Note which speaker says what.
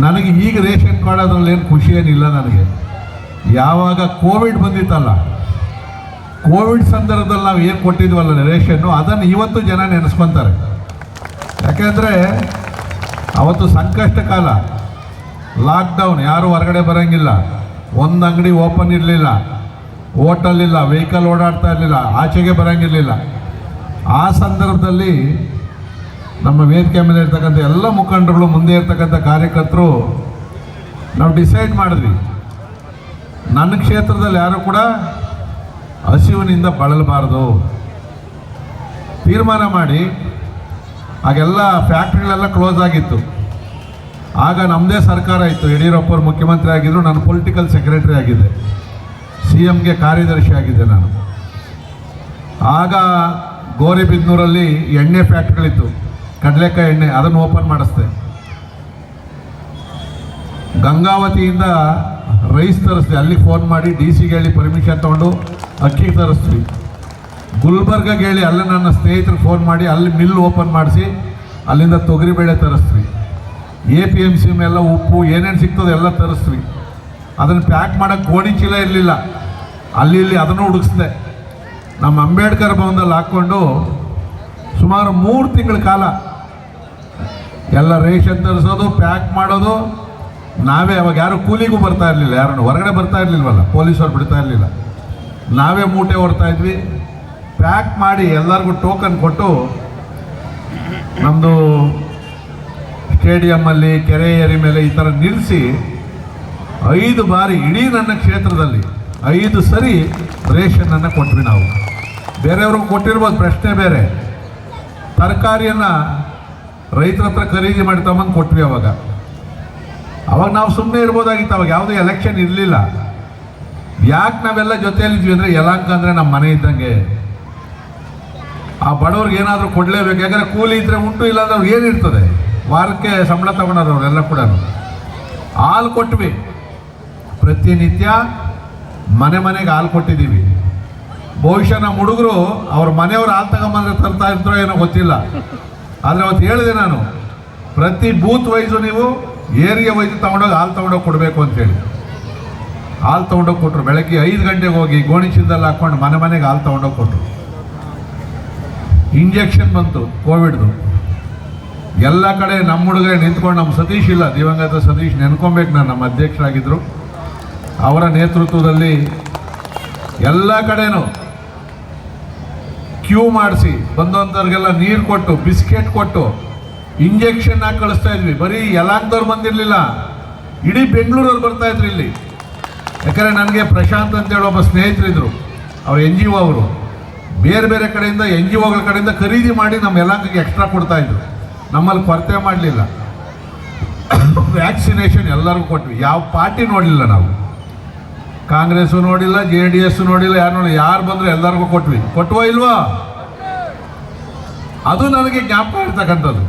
Speaker 1: ನನಗೆ ಈಗ ration card ಅದರಲ್ಲಿ ಏನು ಖುಷಿ ಏನಿಲ್ಲ ನನಗೆ. ಯಾವಾಗ ಕೋವಿಡ್ ಬಂದಿತ್ತಲ್ಲ, ಕೋವಿಡ್ ಸಂದರ್ಭದಲ್ಲಿ ನಾವು ಏನು ಕೊಟ್ಟಿದ್ವಲ್ಲ ರೇಷನ್ನು, ಅದನ್ನು ಇವತ್ತು ಜನ ನೆನೆಸ್ಕೊತಾರೆ. ಯಾಕೆಂದರೆ ಅವತ್ತು ಸಂಕಷ್ಟ ಕಾಲ, ಲಾಕ್ಡೌನ್, ಯಾರು ಹೊರಗಡೆ ಬರೋಂಗಿಲ್ಲ, ಒಂದು ಅಂಗಡಿ ಓಪನ್ ಇರಲಿಲ್ಲ, ಹೋಟೆಲ್ ಇಲ್ಲ, ವೆಹಿಕಲ್ ಓಡಾಡ್ತಾ ಇರಲಿಲ್ಲ, ಆಚೆಗೆ ಬರೋಂಗಿರಲಿಲ್ಲ. ಆ ಸಂದರ್ಭದಲ್ಲಿ ನಮ್ಮ ವೇದಿಕೆ ಮೇಲೆ ಇರ್ತಕ್ಕಂಥ ಎಲ್ಲ ಮುಖಂಡರುಗಳು, ಮುಂದೆ ಇರ್ತಕ್ಕಂಥ ಕಾರ್ಯಕರ್ತರು ನಾವು ಡಿಸೈಡ್ ಮಾಡಿದ್ವಿ, ನನ್ನ ಕ್ಷೇತ್ರದಲ್ಲಿ ಯಾರು ಕೂಡ ಹಸಿವಿನಿಂದ ಬಳಲಬಾರ್ದು ತೀರ್ಮಾನ ಮಾಡಿ. ಆಗೆಲ್ಲ ಫ್ಯಾಕ್ಟ್ರಿಗಳೆಲ್ಲ ಕ್ಲೋಸ್ ಆಗಿತ್ತು. ಆಗ ನಮ್ಮದೇ ಸರ್ಕಾರ ಇತ್ತು, ಯಡಿಯೂರಪ್ಪರು ಮುಖ್ಯಮಂತ್ರಿ ಆಗಿದ್ದರು, ನಾನು ಪೊಲಿಟಿಕಲ್ ಸೆಕ್ರೆಟರಿ ಆಗಿದ್ದೆ, CMಗೆ ಕಾರ್ಯದರ್ಶಿ ಆಗಿದ್ದೆ ನಾನು. ಆಗ ಗೌರಿಬಿದನೂರಲ್ಲಿ ಎಣ್ಣೆ ಫ್ಯಾಕ್ಟ್ರಿಗಳಿತ್ತು, ಕಡಲೆಕಾಯಿ ಎಣ್ಣೆ, ಅದನ್ನು ಓಪನ್ ಮಾಡಿಸ್ದೆ. ಗಂಗಾವತಿಯಿಂದ ರೈಸ್ ತರಿಸ್ದೆ, ಅಲ್ಲಿ ಫೋನ್ ಮಾಡಿ DC-ಗೆ ಹೇಳಿ ಪರ್ಮಿಷನ್ ತೊಗೊಂಡು ಅಕ್ಕಿ ತರಿಸ್ತೀವಿ. ಗುಲ್ಬರ್ಗಗೆ ಹೇಳಿ ಅಲ್ಲಿ ನನ್ನ ಸ್ನೇಹಿತರಿಗೆ ಫೋನ್ ಮಾಡಿ ಅಲ್ಲಿ ಮಿಲ್ ಓಪನ್ ಮಾಡಿಸಿ ಅಲ್ಲಿಂದ ತೊಗರಿಬೇಳೆ ತರಿಸ್ತೀವಿ. APMC ಮೇಲೆಲ್ಲ ಉಪ್ಪು ಏನೇನು ಸಿಗ್ತದೆ ಎಲ್ಲ ತರಿಸ್ತೀವಿ. ಅದನ್ನು ಪ್ಯಾಕ್ ಮಾಡೋಕ್ಕೆ ಗೋಣಿ ಚೀಲ ಇರಲಿಲ್ಲ, ಅಲ್ಲಿ ಇಲ್ಲಿ ಅದನ್ನು ಹುಡುಕಿಸ್ದೆ. ನಮ್ಮ ಅಂಬೇಡ್ಕರ್ ಭವನದಲ್ಲಿ ಹಾಕ್ಕೊಂಡು ಸುಮಾರು 3 ತಿಂಗಳ ಕಾಲ ಎಲ್ಲ ರೇಷನ್ ತರಿಸೋದು, ಪ್ಯಾಕ್ ಮಾಡೋದು ನಾವೇ. ಅವಾಗ ಯಾರು ಕೂಲಿಗೂ ಬರ್ತಾ ಇರಲಿಲ್ಲ, ಯಾರನ್ನು ಹೊರಗಡೆ ಬರ್ತಾ ಇರಲಿಲ್ವಲ್ಲ, ಪೊಲೀಸವ್ರು ಬಿಡ್ತಾ ಇರಲಿಲ್ಲ, ನಾವೇ ಮೂಟೆ ಹೊರ್ತಾ ಇದ್ವಿ. ಪ್ಯಾಕ್ ಮಾಡಿ ಎಲ್ಲರಿಗೂ ಟೋಕನ್ ಕೊಟ್ಟು ನಮ್ಮದು ಸ್ಟೇಡಿಯಮ್ಮಲ್ಲಿ, ಕೆರೆ ಏರಿ ಮೇಲೆ ಈ ಥರ ನಿಲ್ಲಿಸಿ 5 ಬಾರಿ ಇಡೀ ನನ್ನ ಕ್ಷೇತ್ರದಲ್ಲಿ 5 ಸರಿ ರೇಷನನ್ನು ಕೊಟ್ವಿ ನಾವು. ಬೇರೆಯವ್ರಿಗೆ ಕೊಟ್ಟಿರ್ಬೋದು, ಪ್ರಶ್ನೆ ಬೇರೆ. ತರಕಾರಿಯನ್ನು ರೈತರ ಹತ್ರ ಖರೀದಿ ಮಾಡಿ ತಗೊಂಡು ಕೊಟ್ವಿ. ಅವಾಗ ನಾವು ಸುಮ್ಮನೆ ಇರ್ಬೋದಾಗಿತ್ತು, ಅವಾಗ ಯಾವುದೇ ಎಲೆಕ್ಷನ್ ಇರಲಿಲ್ಲ. ಯಾಕೆ ನಾವೆಲ್ಲ ಜೊತೆಯಲ್ಲಿದ್ವಿ ಅಂದರೆ, ಯಲಹಂಕ ಅಂದರೆ ನಮ್ಮ ಮನೆ ಇದ್ದಂಗೆ. ಆ ಬಡವ್ರಿಗೆ ಏನಾದರೂ ಕೊಡಲೇಬೇಕು, ಯಾಕಂದರೆ ಕೂಲಿ ಇದ್ದರೆ ಉಂಟು, ಇಲ್ಲಾಂದ್ರೆ ಅವ್ರಿಗೆ ಏನಿರ್ತದೆ, ವಾರಕ್ಕೆ ಸಂಬಳ ತಗೊಳೋರವರೆಲ್ಲ ಕೂಡ. ಹಾಲು ಕೊಟ್ವಿ, ಪ್ರತಿನಿತ್ಯ ಮನೆಗೆ ಹಾಲು ಕೊಟ್ಟಿದ್ದೀವಿ. ಬಹುಶಃ ನಮ್ಮ ಹುಡುಗರು ಅವ್ರ ಮನೆಯವ್ರು ಹಾಲು ತಗೊಂಬಂದ್ರೆ ತರ್ತಾ ಇರ್ತಾರೋ ಏನೋ ಗೊತ್ತಿಲ್ಲ. ಆದರೆ ಅವತ್ತು ಹೇಳಿದೆ ನಾನು, ಪ್ರತಿ ಬೂತ್ ವೈಸು ನೀವು ಏರಿಯಾ ವೈಸು ತೊಗೊಂಡೋಗಿ ಹಾಲು ತೊಗೊಂಡೋಗಿ ಕೊಡಬೇಕು ಅಂತೇಳಿ. ಹಾಲು ತೊಗೊಂಡೋಗಿ ಕೊಟ್ಟರು. ಬೆಳಗ್ಗೆ 5 ಗಂಟೆಗೆ ಹೋಗಿ ಗೋಣಿ ಚೀಲದಲ್ಲಿ ಹಾಕ್ಕೊಂಡು ಮನೆಗೆ ಹಾಲು ತೊಗೊಂಡೋಗಿ ಕೊಟ್ಟರು. ಇಂಜೆಕ್ಷನ್ ಬಂತು ಕೋವಿಡ್ದು, ಎಲ್ಲ ಕಡೆ ನಮ್ಮ ಹುಡುಗರೇ ನಿಂತ್ಕೊಂಡು, ನಮ್ಮ ಸತೀಶ್ ಇಲ್ಲ, ದಿವಂಗತ ಸತೀಶ್ ನೆನ್ಕೊಬೇಕು, ನಾನು ನಮ್ಮ ಅಧ್ಯಕ್ಷರಾಗಿದ್ದರು, ಅವರ ನೇತೃತ್ವದಲ್ಲಿ ಎಲ್ಲ ಕಡೆನೂ ಕ್ಯೂ ಮಾಡಿಸಿ ಬಂದಂಥವ್ರಿಗೆಲ್ಲ ನೀರು ಕೊಟ್ಟು, ಬಿಸ್ಕೆಟ್ ಕೊಟ್ಟು, ಇಂಜೆಕ್ಷನ್ ಹಾಕಿ ಕಳಿಸ್ತಾ ಇದ್ವಿ. ಬರೀ ಯಲಹಂಕದವ್ರು ಬಂದಿರಲಿಲ್ಲ, ಇಡೀ ಬೆಂಗಳೂರವ್ರು ಬರ್ತಾಯಿದ್ರು ಇಲ್ಲಿ. ಯಾಕಂದರೆ ನನಗೆ ಪ್ರಶಾಂತ್ ಅಂತೇಳಿ ಒಬ್ಬ ಸ್ನೇಹಿತರಿದ್ದರು, ಅವ್ರು NGO, ಅವರು ಬೇರೆ ಬೇರೆ ಕಡೆಯಿಂದ NGOಗಳ ಕಡೆಯಿಂದ ಖರೀದಿ ಮಾಡಿ ನಮ್ಮ ಯಲಹಂಕಕ್ಕೆ ಎಕ್ಸ್ಟ್ರಾ ಕೊಡ್ತಾಯಿದ್ರು. ನಮ್ಮಲ್ಲಿ ಕೊರತೆ ಮಾಡಲಿಲ್ಲ. ವ್ಯಾಕ್ಸಿನೇಷನ್ ಎಲ್ಲರಿಗೂ ಕೊಟ್ವಿ. ಯಾವ ಪಾರ್ಟಿ ನೋಡಲಿಲ್ಲ ನಾವು, ಕಾಂಗ್ರೆಸ್ಸು ನೋಡಿಲ್ಲ, JDS ನೋಡಿಲ್ಲ, ಯಾರು ನೋಡಿಲ್ಲ, ಯಾರು ಬಂದರೂ ಎಲ್ಲರಿಗೂ ಕೊಟ್ವಿ. ಕೊಟ್ಟುವ ಇಲ್ವಾ? ಅದು ನನಗೆ ಜ್ಞಾಪಕ ಇರ್ತಕ್ಕಂಥದ್ದು.